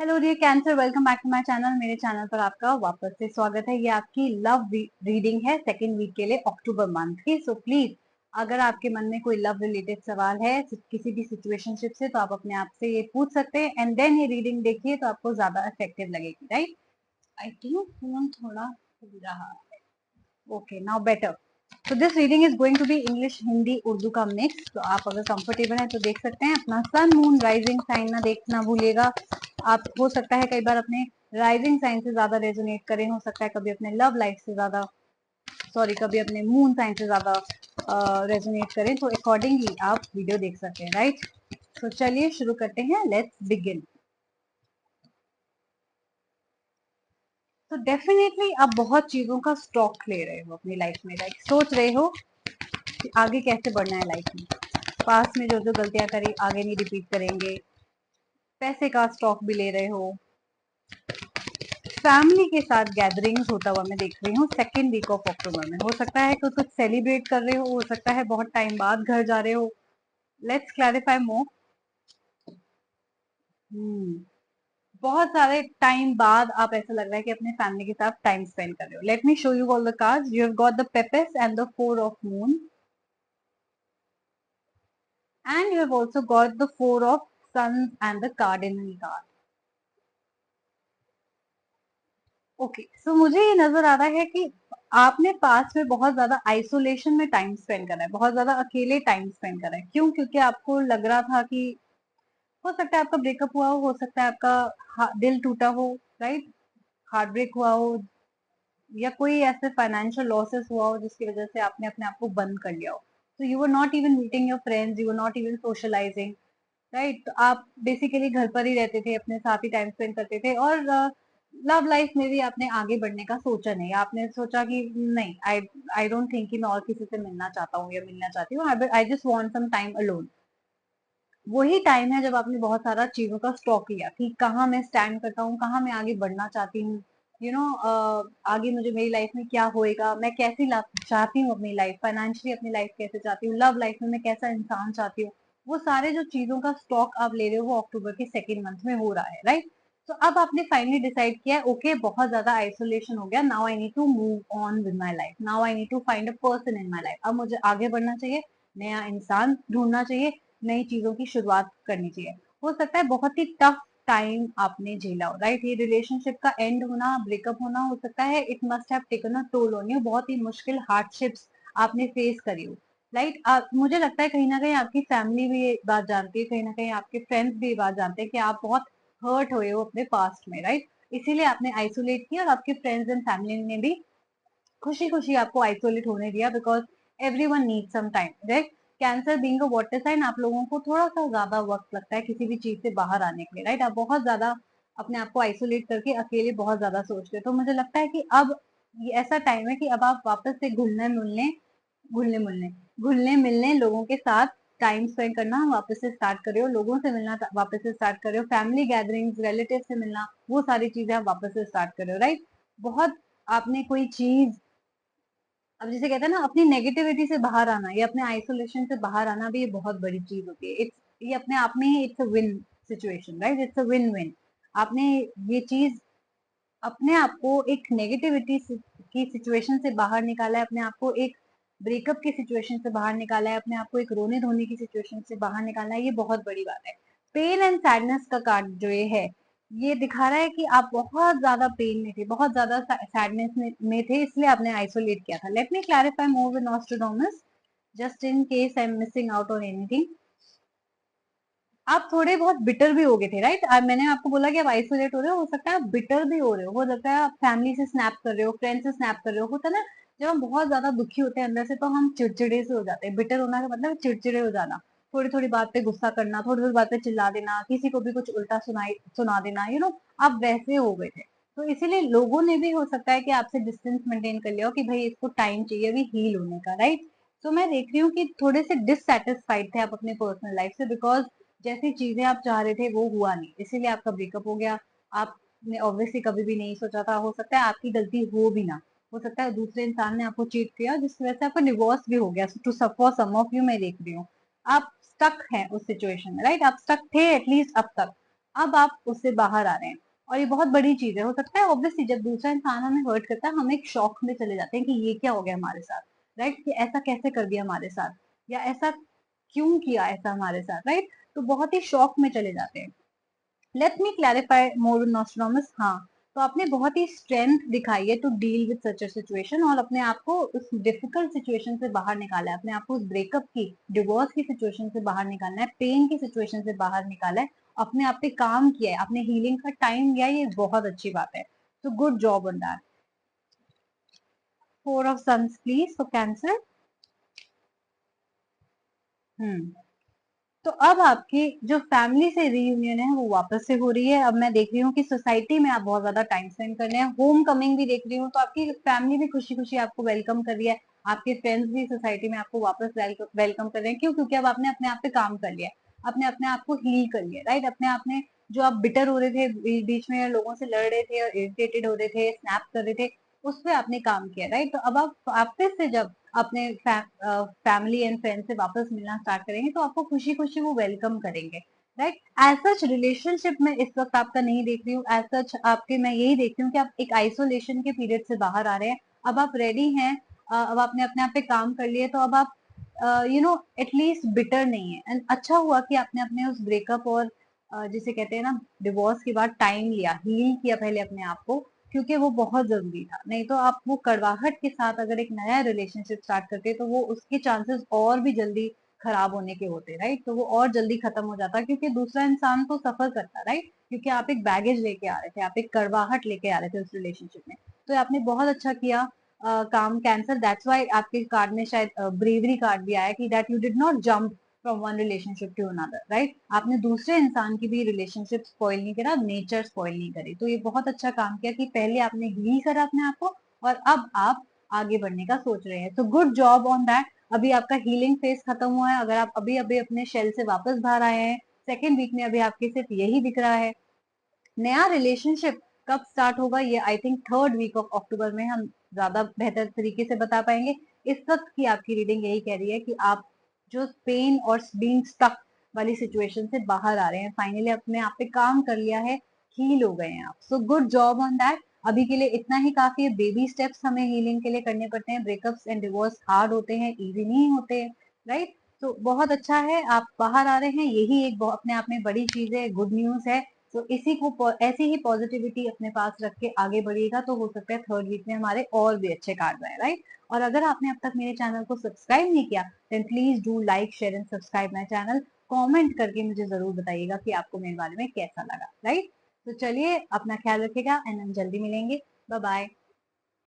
Hello dear Cancer, welcome back to my channel. मेरे channel पर आपका वापस से स्वागत है। ये आपकी लव रीडिंग है सेकेंड वीक के लिए अक्टूबर मंथ की। सो प्लीज, अगर आपके मन में कोई लव रिलेटेड सवाल है किसी भी सिचुएशनशिप से, तो आप अपने आप से ये पूछ सकते हैं एंड देन ये रीडिंग देखिए तो आपको ज्यादा इफेक्टिव लगेगी, राइट। आई थिंक फोन थोड़ा हिल रहा है। Okay, now better. तो this reading is going to be English Hindi Urdu का मिक्स। तो आप अगर कंफर्टेबल है तो देख सकते हैं। अपना सन मून राइजिंग साइन ना देखना भूलिएगा। आप हो सकता है कई बार अपने राइजिंग साइन से ज्यादा रेजोनेट करें, हो सकता है कभी अपने लव लाइफ से ज्यादा, सॉरी, कभी अपने मून साइन से ज्यादा रेजोनेट करें। तो अकॉर्डिंगली आप वीडियो देख सकते हैं, राइट। तो चलिए शुरू करते हैं, लेट्स बिगिन। तो डेफिनेटली आप बहुत चीजों का स्टॉक ले रहे हो अपनी लाइफ में, लाइक सोच रहे हो कि आगे कैसे बढ़ना है लाइफ में। पास्ट में जो जो गलतियां करी आगे नहीं रिपीट करेंगे। पैसे का स्टॉक भी ले रहे हो। फैमिली के साथ गैदरिंग्स होता हुआ मैं देख रही हूँ सेकेंड वीक ऑफ अक्टूबर में। हो सकता है कि कुछ सेलिब्रेट कर रहे हो सकता है बहुत टाइम बाद घर जा रहे हो। लेट्स क्लैरिफाई मोर। बहुत सारे टाइम बाद आप ऐसा लग रहा है कि अपने फैमिली के साथ टाइम स्पेंड कर रहे हो। Let me show you all the cards. You have got the papess and the four of moon and you have also got the four of suns and the cardinal card. Okay, so मुझे ये नजर आ रहा है कि आपने पास में बहुत ज्यादा आइसोलेशन में टाइम स्पेंड करा है, बहुत ज्यादा अकेले टाइम स्पेंड करा है। क्यों? क्योंकि आपको लग रहा था कि हो सकता है आपका ब्रेकअप हुआ हो सकता है आपका दिल टूटा हो, राइट, हार्ट ब्रेक हुआ हो, या कोई ऐसे फाइनेंशियल लॉसेस हुआ हो जिसकी वजह से आपने अपने आप को बंद कर लिया हो। तो you were not even meeting your friends, you were not even socialising, right. तो आप बेसिकली घर पर ही रहते थे, अपने साथ ही टाइम स्पेंड करते थे, और लव लाइफ में भी आपने आगे बढ़ने का सोचा नहीं। आपने सोचा कि नहीं, आई आई डोंट थिंक कि मैं और किसी से मिलना चाहता हूँ या मिलना चाहती हूँ। I just want some time alone. वही टाइम है जब आपने बहुत सारा चीजों का स्टॉक लिया कि कहाँ मैं स्टैंड करता हूँ, कहाँ मैं आगे बढ़ना चाहती हूँ, यू नो, आगे मुझे मेरी लाइफ में क्या होएगा, मैं कैसी चाहती हूँ अपनी लाइफ, फाइनेंशियली अपनी लाइफ कैसे चाहती हूँ, लव लाइफ में मैं कैसा इंसान चाहती हूँ। वो सारे जो चीजों का स्टॉक आप ले रहे हो वो अक्टूबर के सेकेंड मंथ में हो रहा है, राइट। तो अब आपने फाइनली डिसाइड किया है, ओके, बहुत ज्यादा आइसोलेशन हो गया, now I need to move on with my life, now I need to find a person in my life. अब मुझे आगे बढ़ना चाहिए, नया इंसान ढूंढना चाहिए, नई चीजों की शुरुआत करनी चाहिए। हो सकता है बहुत ही टफ टाइम आपने झेला हो, राइट। ये रिलेशनशिप का एंड होना, ब्रेकअप होना, हो सकता है it must have taken a toll on you. बहुत ही मुश्किल हार्डशिप्स आपने फेस करी हो, राइट। मुझे लगता है कहीं ना कहीं आपकी फैमिली भी ये बात जानती है, कहीं ना कहीं आपके फ्रेंड्स भी ये बात जानते हैं कि आप बहुत हर्ट हुए हो अपने पास्ट में, राइट। इसीलिए आपने आइसोलेट किया और आपके फ्रेंड्स एंड फैमिली ने भी खुशी खुशी आपको आइसोलेट होने दिया, because every one need some time, right. Cancer being a water sign, आप लोगों को थोड़ा सा ज्यादा वक्त लगता है किसी भी चीज से बाहर आने के लिए, राइट। आप बहुत ज्यादा अपने आप को आइसोलेट करके अकेले बहुत ज्यादा सोचते हो। तो मुझे लगता है कि अब ये ऐसा टाइम है कि अब आप वापस से घुलने मिलने घुलने मिलने घुलने मिलने लोगों के साथ टाइम स्पेंड करना वापस से स्टार्ट करे हो, लोगों से मिलना वापस से स्टार्ट करे हो, फैमिली गैदरिंग्स, रिलेटिव से मिलना, वो सारी चीजें आप वापस से स्टार्ट करे हो, राइट। बहुत आपने कोई चीज, अब जैसे कहते हैं ना, अपनी नेगेटिविटी से बाहर आना या अपने आइसोलेशन से बाहर आना भी ये बहुत बड़ी चीज होती है। इट्स, ये अपने आप में ही it's a win situation, right, it's a win win. आपने ये चीज अपने आप को एक नेगेटिविटी की सिचुएशन से बाहर निकाला है, अपने आप को एक ब्रेकअप की सिचुएशन से बाहर निकाला है, अपने आप को एक रोने धोने की सिचुएशन से बाहर निकालना है, ये बहुत बड़ी बात है। पेन एंड सैडनेस का कार्ड जो ये है, ये दिखा रहा है कि आप बहुत ज्यादा पेन में थे, बहुत ज्यादा सैडनेस में थे, इसलिए आपने आइसोलेट किया था। Let me clarify more with Nostradamus, just in case I am missing out on anything. आप थोड़े बहुत बिटर भी हो गए थे, राइट। मैंने आपको बोला कि आप आइसोलेट हो सकता है आप बिटर भी हो सकता है आप फैमिली से स्नैप कर रहे हो, फ्रेंड से स्नैप कर रहे हो। होता है ना, जब हम बहुत ज्यादा दुखी होते हैं अंदर से तो हम चिड़चिड़े से हो जाते हैं। बिटर होना का मतलब चिड़चिड़े हो जाना, थोड़ी थोड़ी बात पे गुस्सा करना, थोड़ी थोड़ी बात पे चिल्ला देना, किसी को भी कुछ उल्टा सुना देना, आप वैसे हो गए थे। तो इसीलिए लोगों ने भी हो सकता है कि आपसे डिस्टेंस मेंटेन कर लिया हो कि भाई इसको टाइम चाहिए अभी हील होने का, राइट। तो मैं देख रही हूँ कि थोड़े से डिससेटिस्फाइड थे आप अपने पर्सनल लाइफ से, बिकॉज जैसी चीजें आप चाह रहे थे वो हुआ नहीं, इसीलिए आपका ब्रेकअप हो गया। आपने ऑब्वियसली कभी भी नहीं सोचा था, हो सकता है आपकी गलती हो भी ना, हो सकता है दूसरे इंसान ने आपको चीट किया जिसकी वजह से आपका डिवोर्स भी हो गया। To for some of you मैं देख रही हूँ आप स्टक हैं उस सिचुएशन में, राइट। आप स्टक थे एटलीस्ट अब तक। अब आप उससे बाहर आ रहे हैं, और ये बहुत बड़ी चीज है। हो सकता है ऑब्वियसली जब दूसरा इंसान हमें हर्ट करता है, हम एक शॉक में चले जाते हैं कि ये क्या हो गया हमारे साथ, राइट, कि ऐसा कैसे कर दिया हमारे साथ, या ऐसा क्यों किया ऐसा हमारे साथ, राइट। तो बहुत ही शॉक में चले जाते हैं। लेट मी क्लैरिफाई मोर नॉस्ट्रोनोमस, हाँ, तो आपने बहुत ही स्ट्रेंथ दिखाई है to deal with such a situation, और अपने आप को उस डिफिकल्ट सिचुएशन से बाहर निकाला है, अपने आप को उस ब्रेकअप की, डिवोर्स की सिचुएशन से बाहर निकालना है, पेन की सिचुएशन से बाहर निकाला है, अपने आप पे काम किया है, अपने हीलिंग का टाइम दिया है, ये बहुत अच्छी बात है। तो good job on that. 4 of suns please for cancer. Hmm. तो अब आपकी जो फैमिली से रीयूनियन है वो वापस से हो रही है। अब मैं देख रही हूँ कि सोसाइटी में आप बहुत ज्यादा टाइम स्पेंड कर रहे हैं, होम कमिंग भी देख रही हूँ, तो आपकी फैमिली भी खुशी खुशी आपको वेलकम कर रही है, आपके फ्रेंड्स भी सोसाइटी में आपको वापस वेलकम कर रहे हैं। क्यों? क्योंकि अब आपने अपने आप पे काम कर लिया, आपने अपने आप को हील कर लिया, राइट। अपने आप ने, जो आप बिटर हो रहे थे बीच में, लोगों से लड़ रहे थे और इरिटेटेड हो रहे थे, स्नैप कर रहे थे, उस पर आपने काम किया, राइट। तो अब आप वापस से जब अपने फैमिली एंड फ्रेंड से वापस मिलना स्टार्ट करेंगे, तो आपको खुशी खुशी वो वेलकम करेंगे, राइट। एज सच रिलेशनशिप में इस वक्त आपका नहीं देख रही हूँ, एज सच आपके मैं यही देखती हूँ कि आप एक आइसोलेशन के पीरियड से बाहर आ रहे हैं। अब आप रेडी हैं, अब आपने अपने आप पे काम कर लिए, तो अब आप एटलीस्ट बिटर नहीं है। एंड अच्छा हुआ कि आपने अपने उस ब्रेकअप और जिसे कहते हैं ना डिवोर्स के बाद टाइम लिया, हील किया पहले अपने आप को, क्योंकि वो बहुत जरूरी था। नहीं तो आप वो कड़वाहट के साथ अगर एक नया रिलेशनशिप स्टार्ट करते, तो वो उसके चांसेस और भी जल्दी खराब होने के होते, राइट। तो वो और जल्दी खत्म हो जाता, क्योंकि दूसरा इंसान तो सफर करता, राइट, क्योंकि आप एक बैगेज लेके आ रहे थे, आप एक कड़वाहट लेके आ रहे थे उस रिलेशनशिप में। तो आपने बहुत अच्छा किया काम कैंसर। दैट्स वाई आपके कार्ड में शायद ब्रेवरी कार्ड भी आया कि that you did not jump from one relationship to another, right. आपने दूसरे इंसान की भी रिलेशनशिप स्पॉइल नहीं करा, नेचर स्पॉइल नहीं करी। तो ये बहुत अच्छा काम किया कि पहले आपने हील करा अपने आप को, और अब आप आगे बढ़ने का सोच रहे हैं। तो गुड जॉब ऑन दैट। अभी आपका हीलिंग फेज खत्म हुआ है। अगर आप अभी अभी अपने शेल से वापस बाहर आए हैं, सेकेंड वीक में अभी आपके सिर्फ यही दिख रहा है। नया रिलेशनशिप कब स्टार्ट होगा, ये I think third week of October में हम ज्यादा बेहतर तरीके से बता पाएंगे। इस वक्त की आपकी रीडिंग यही कह रही है कि आप जो पेन और बीइंग स्टक वाली सिचुएशन से बाहर आ रहे हैं, फाइनली अपने आप पे काम कर लिया है, हील हो गए हैं आप। So good job on that. अभी के लिए इतना ही काफी है। बेबी स्टेप्स हमें हीलिंग के लिए करने पड़ते हैं। ब्रेकअप्स एंड डिवोर्स हार्ड होते हैं, इजी नहीं होते, राइट। तो बहुत अच्छा है, आप बाहर आ रहे हैं, यही एक अपने आप में बड़ी चीज है, गुड न्यूज है। तो इसी को ऐसी ही पॉजिटिविटी अपने पास रख के आगे बढ़िएगा, तो हो सकता है थर्ड वीक में हमारे और भी अच्छे कार्ड आए, राइट। और अगर आपने अब तक मेरे चैनल को सब्सक्राइब नहीं किया, then please do like share and subscribe my channel. Comment करके मुझे जरूर बताइएगा कि आपको मेरे बारे में कैसा लगा, राइट। तो चलिए, अपना ख्याल रखिएगा एंड हम जल्दी मिलेंगे। Bye bye.